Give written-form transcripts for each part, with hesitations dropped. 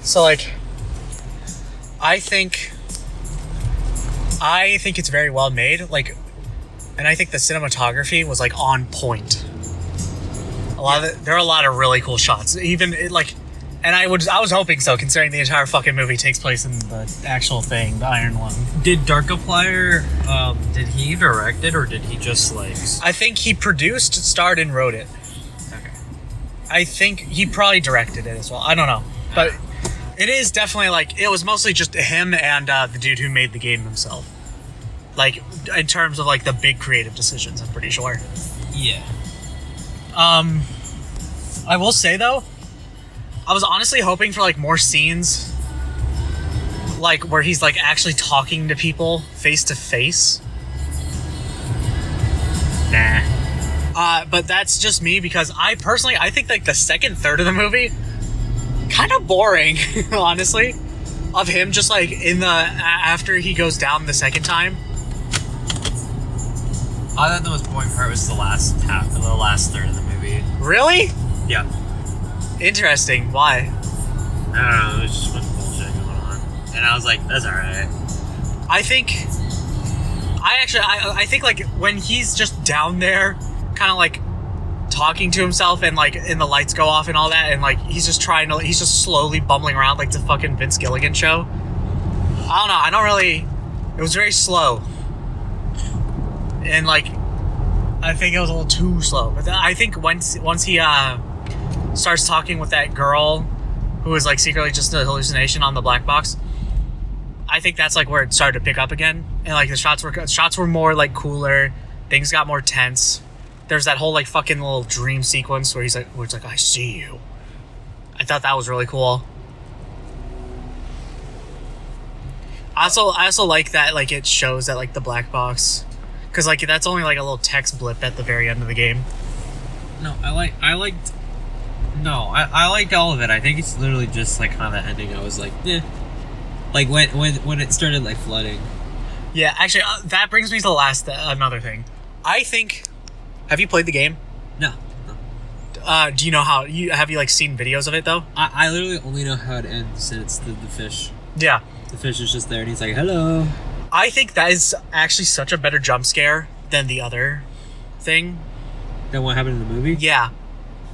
So, like, I think it's very well made. Like, and I think the cinematography was like on point. There are a lot of really cool shots. Even and I was hoping so, considering the entire fucking movie takes place in the actual thing, the Iron Lung. Did Markiplier, did he direct it, or did he just like? I think he produced, starred, and wrote it. Okay. I think he probably directed it as well. I don't know, but it is definitely like it was mostly just him and the dude who made the game himself. Like in terms of like the big creative decisions, I'm pretty sure. Yeah. I will say though, I was honestly hoping for like more scenes, like where he's like actually talking to people face to face. Nah. But that's just me because I think like the second third of the movie kind of boring, honestly, of him just like after he goes down the second time. I thought the most boring part was the last third of the movie. Really? Yeah. Interesting. Why? I don't know. It was just a bunch of bullshit going on, and I was like, "That's all right." I think like when he's just down there, kind of like talking to himself, and like and the lights go off and all that, and like he's just slowly bumbling around like the fucking Vince Gilligan show. I don't know. It was very slow. And like, I think it was a little too slow. But I think once he starts talking with that girl, who is like secretly just a hallucination on the black box, I think that's like where it started to pick up again. And like the shots were more like cooler. Things got more tense. There's that whole like fucking little dream sequence where it's like I see you. I thought that was really cool. I also like that like it shows that like the black box. Because, like, that's only, like, a little text blip at the very end of the game. No, I liked all of it. I think it's literally just, like, kind of the ending. I was like, eh. Like, when it started, like, flooding. Yeah, actually, that brings me to another thing. I think... Have you played the game? No. Do you know how... Have you, like, seen videos of it, though? I literally only know how it ends, and it's the fish. Yeah. The fish is just there, and he's like, hello. I think that is actually such a better jump scare than the other thing. Than what happened in the movie? Yeah.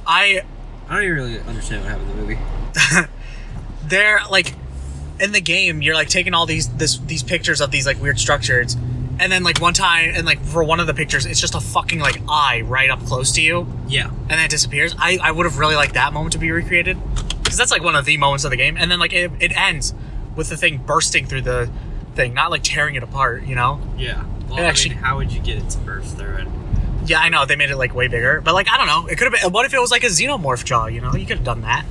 I don't even really understand what happened in the movie. They're, like, in the game, you're, like, taking all these pictures of these, like, weird structures, and then, like, one time, and, like, for one of the pictures, it's just a fucking, like, eye right up close to you. Yeah. And then it disappears. I would have really liked that moment to be recreated. Because that's, like, one of the moments of the game. And then, like, it ends with the thing bursting through the thing, not like tearing it apart, you know? Yeah. Well, actually, how would you get it to burst through it? Yeah, I know, they made it like way bigger, but like, I don't know, it could have been, what if it was like a xenomorph jaw, you know? You could have done that.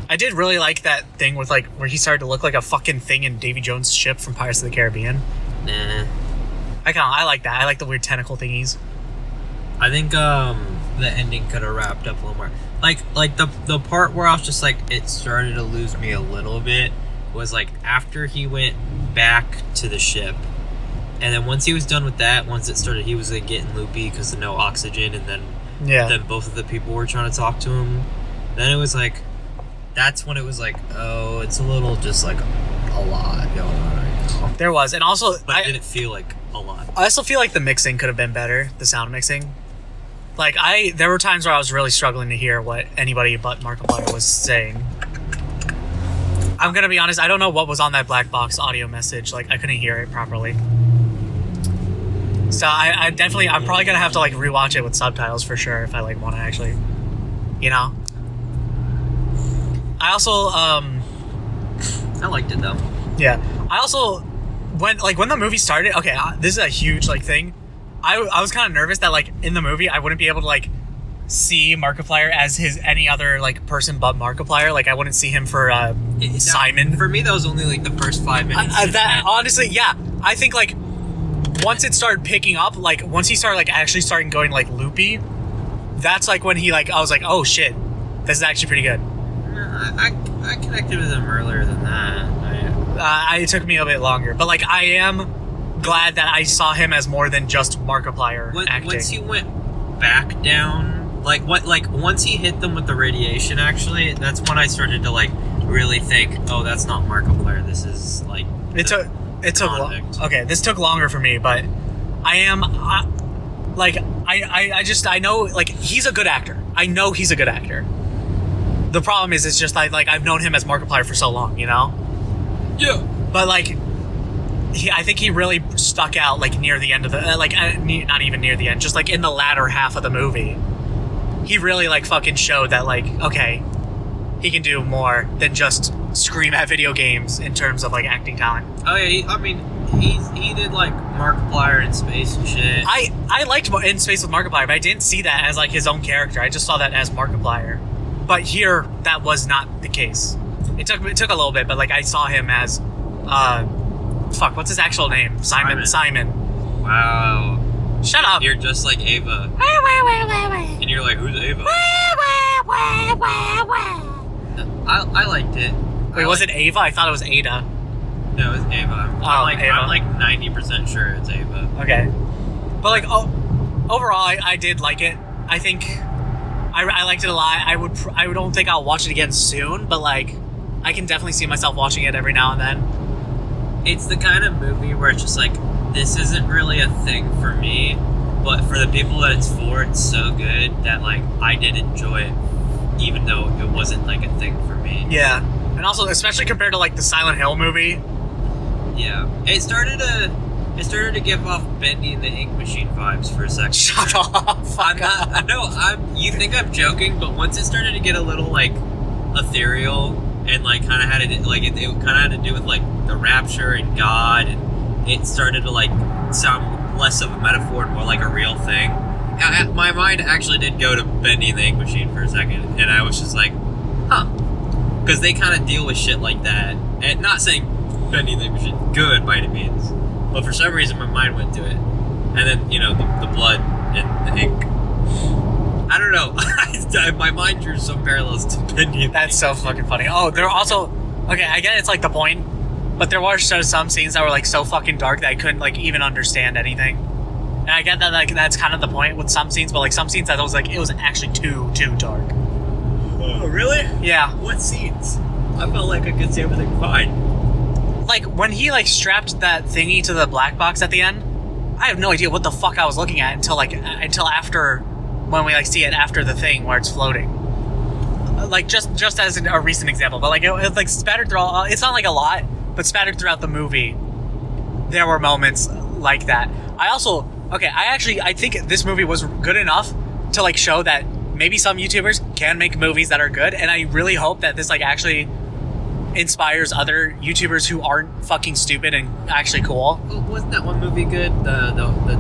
I did really like that thing with like, where he started to look like a fucking thing in Davy Jones' ship from Pirates of the Caribbean. Nah. I like that. I like the weird tentacle thingies. I think, the ending could have wrapped up a little more. Like the part where I was just like, it started to lose me a little bit was like after he went back to the ship, and then once he was done with that, once it started, he was like getting loopy because of no oxygen, and then both of the people were trying to talk to him. Then it was like, that's when it was like, oh, it's a little just like a lot going on right now. There was, and also, but it didn't feel like a lot. I also feel like the mixing could have been better, the sound mixing. Like, there were times where I was really struggling to hear what anybody but Markiplier was saying. I'm gonna be honest, I don't know what was on that black box audio message. Like, I couldn't hear it properly. So I'm probably gonna have to, like, rewatch it with subtitles for sure if I, like, want to actually, you know? I also, I liked it, though. Yeah. I also, when the movie started, okay, this is a huge, like, thing. I was kind of nervous that, like, in the movie, I wouldn't be able to, like, see Markiplier as any other, like, person but Markiplier. Like, I wouldn't see him for, Simon. For me, that was only, like, the first 5 minutes. Honestly, yeah. I think, like, once it started picking up, like, once he started, like, actually starting going, like, loopy, that's, like, when he, like, I was like, oh, shit. This is actually pretty good. I connected with him earlier than that. It took me a bit longer. But, like, I am glad that I saw him as more than just Markiplier acting. Once he went back down, Like once he hit them with the radiation, actually, that's when I started to like really think, oh, that's not Markiplier. This is like It took okay. This took longer for me, but I know like he's a good actor. I know he's a good actor. The problem is, it's just like I've known him as Markiplier for so long, you know. Yeah. But like, I think he really stuck out like near the end of the not even near the end, just like in the latter half of the movie. He really like fucking showed that like, okay, he can do more than just scream at video games in terms of like acting talent. Oh yeah, he did like Markiplier in space and shit. I liked In Space with Markiplier, but I didn't see that as like his own character. I just saw that as Markiplier. But here, that was not the case. It took a little bit, but like I saw him as, what's his actual name? Simon. Wow. Shut up. You're just like Ava. And you're like, who's Ava? I liked it. Wait, was it Ava? I thought it was Ada. No, it was Ava. Ava. I'm like 90% sure it's Ava. Okay. But like, overall, I did like it. I think I liked it a lot. I don't think I'll watch it again soon, but like, I can definitely see myself watching it every now and then. It's the kind of movie where it's just like, this isn't really a thing for me, but for the people that it's for, it's so good that like I did enjoy it, even though it wasn't like a thing for me. Yeah, and also especially compared to like the Silent Hill movie. Yeah, it started to give off Bendy and the Ink Machine vibes for a second. Shut up! You think I'm joking, but once it started to get a little like ethereal and like kind of had it like it kind of had to do with like the rapture and God, and it started to like sound less of a metaphor and more like a real thing. My mind actually did go to Bendy and the Ink Machine for a second, and I was just like, huh, because they kind of deal with shit like that. And not saying Bendy and the Ink Machine good by any means, but for some reason my mind went to it. And then, you know, the blood and the ink. I don't know. My mind drew some parallels to Bendy. That's so fucking funny. Oh, they're also... Okay, I get it's like the point, but there were some scenes that were like so fucking dark that I couldn't like even understand anything. And I get that like that's kind of the point with some scenes, but like some scenes that was like it was actually too dark. Oh, really? Yeah. What scenes? I felt like I could see everything fine. Like when he like strapped that thingy to the black box at the end, I have no idea what the fuck I was looking at until after when we like see it after the thing where it's floating. Like just as a recent example, but like it like spattered through all, it's not like a lot, but spattered throughout the movie, there were moments like that. I think this movie was good enough to like show that maybe some YouTubers can make movies that are good, and I really hope that this like actually inspires other YouTubers who aren't fucking stupid and actually cool. Wasn't that one movie good? The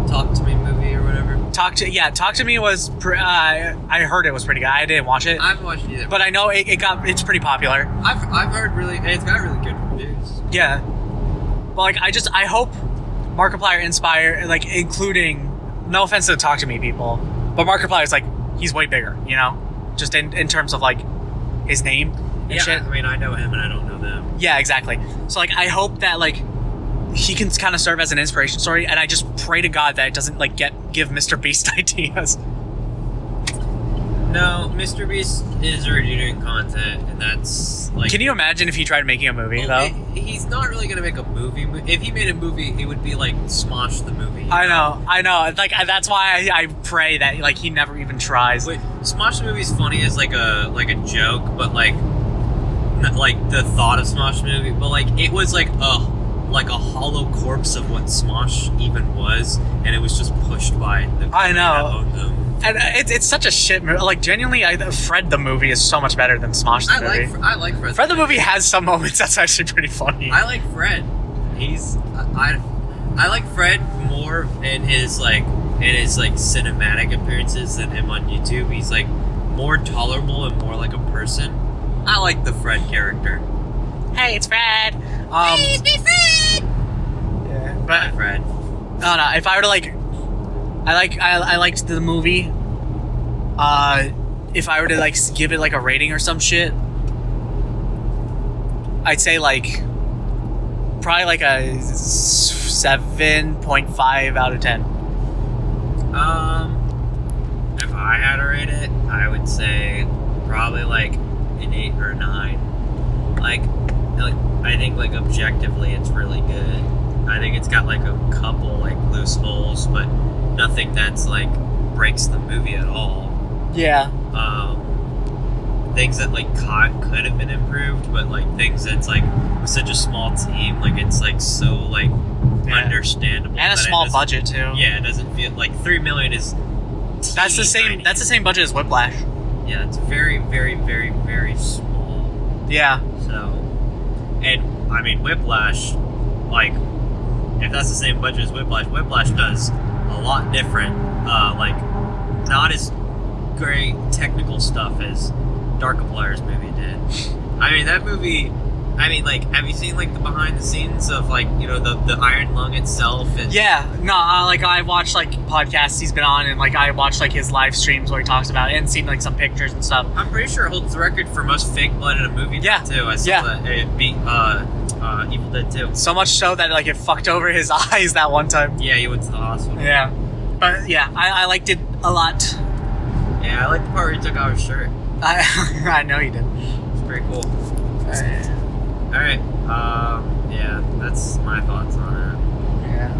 Talk to Me movie or whatever? Talk to Me was I heard it was pretty good. I didn't watch it. I haven't watched it either. But I know it's pretty popular. I've heard it's got really good reviews. Yeah. But like I hope Markiplier inspire, like, including, no offense to the Talk to Me people, but Markiplier is like, he's way bigger, you know? Just in terms of like his name and shit. I mean, I know him and I don't know them. Yeah, exactly. So like I hope that like he can kind of serve as an inspiration story, and I just pray to God that it doesn't like give Mr. Beast ideas. No, Mr. Beast is already doing content, and that's like... Can you imagine if he tried making a movie, though? He's not really going to make a movie. If he made a movie, it would be like Smosh the movie. I know. Like, that's why I pray that like he never even tries. Wait, Smosh the movie's funny as like a joke, but like the thought of Smosh the movie, but like it was like a hollow corpse of what Smosh even was, and it was just pushed by the company that owned them. And it's such a shit movie. Like, genuinely, Fred the movie is so much better than Smosh the movie. I like Fred. Fred the movie has some moments that's actually pretty funny. I like Fred. I like Fred more in his cinematic appearances than him on YouTube. He's like more tolerable and more like a person. I like the Fred character. Hey, it's Fred. Hey, it's me, Fred. Yeah, but hi, Fred. No. If I were to like. I liked the movie. If I were to like give it like a rating or some shit, I'd say like probably like a 7.5 out of 10. If I had to rate it, I would say probably like an 8 or a 9. Like I think like objectively it's really good. I think it's got like a couple like loose holes, but nothing that's like breaks the movie at all. Yeah. Things that like could have been improved, but like things that's like with such a small team, like it's like so like understandable. And a small budget too. Yeah, it doesn't feel like $3 million is. That's the same. Tiny. That's the same budget as Whiplash. Yeah, it's very, very, very, very small. Yeah. So, and I mean Whiplash, like if that's the same budget as Whiplash, Whiplash does a lot different. Like not as great technical stuff as Darkiplier's movie did. I mean that movie. I mean, like, have you seen like the behind the scenes of like the Iron Lung itself? And yeah, no, like I watched like podcasts he's been on, and like I watched like his live streams where he talks about it, and seen like some pictures and stuff. I'm pretty sure it holds the record for most fake blood in a movie. Yeah, too. I saw that it beat Evil Dead 2. So much so that like it fucked over his eyes that one time. Yeah, he went to the hospital. Yeah, but yeah, I liked it a lot. Yeah, I like the part where he took off his shirt. I know you did. It's pretty cool. Alright. Yeah, that's my thoughts on it. Yeah.